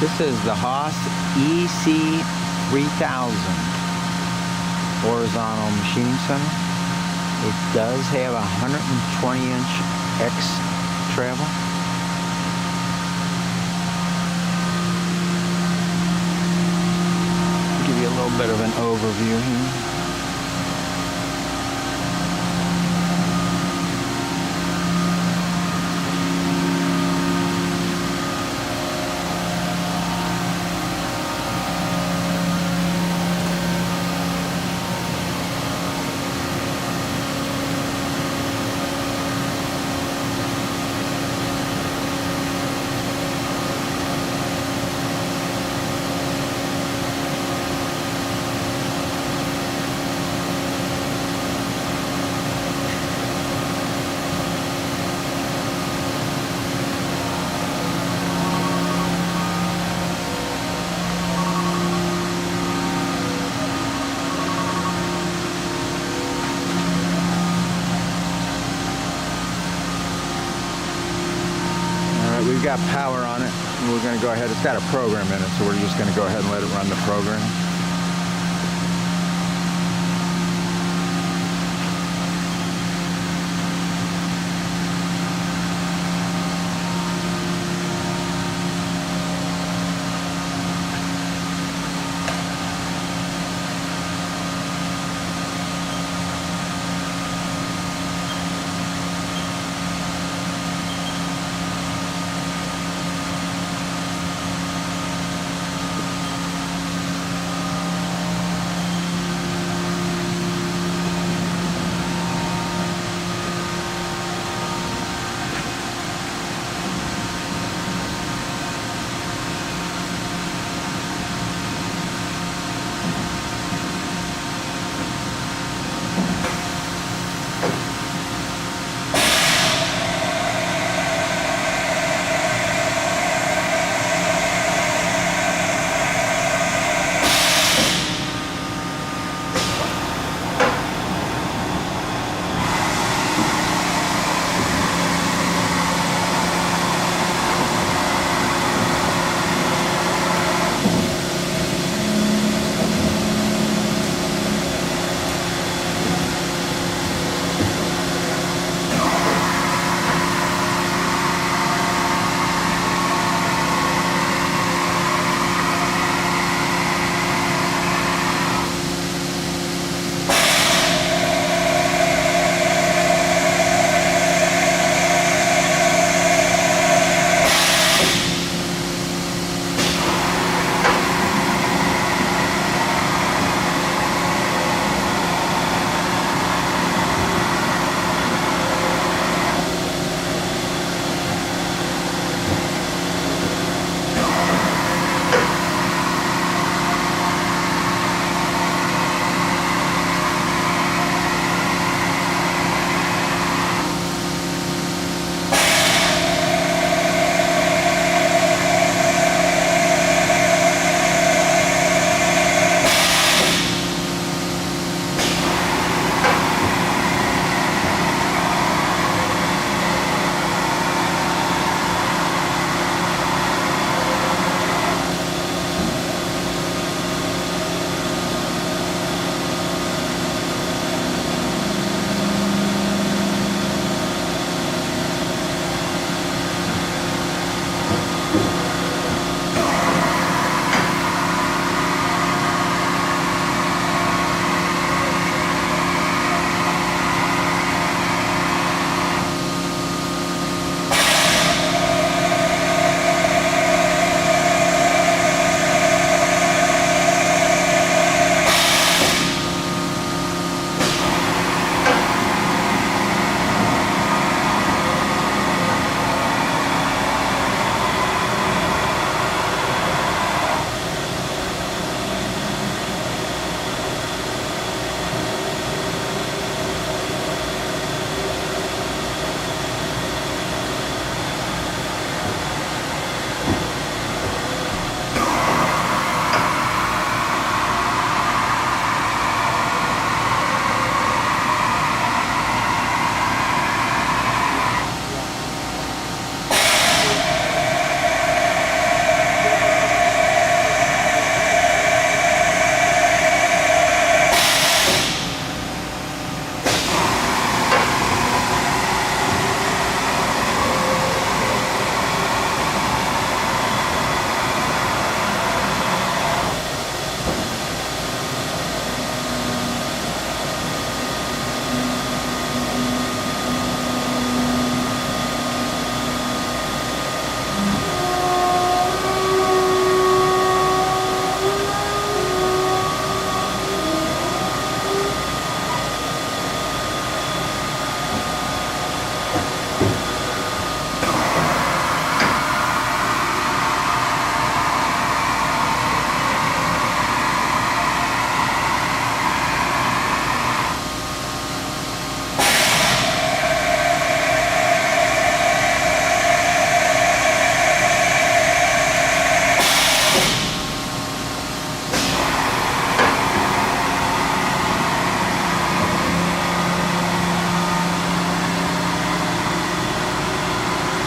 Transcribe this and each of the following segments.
This is the HAAS EC-3000 horizontal machining center. It does have a 120-inch X travel. Give you a little bit of an overview here. We've got power on it. We're going to go ahead. It's got a program in it, so we're just going to go ahead and let it run the program.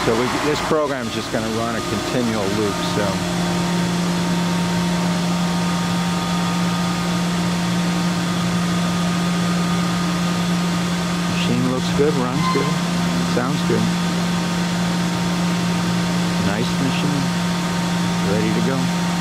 So this program is just going to run a continual loop. So machine looks good, runs good, sounds good. Nice machine, ready to go.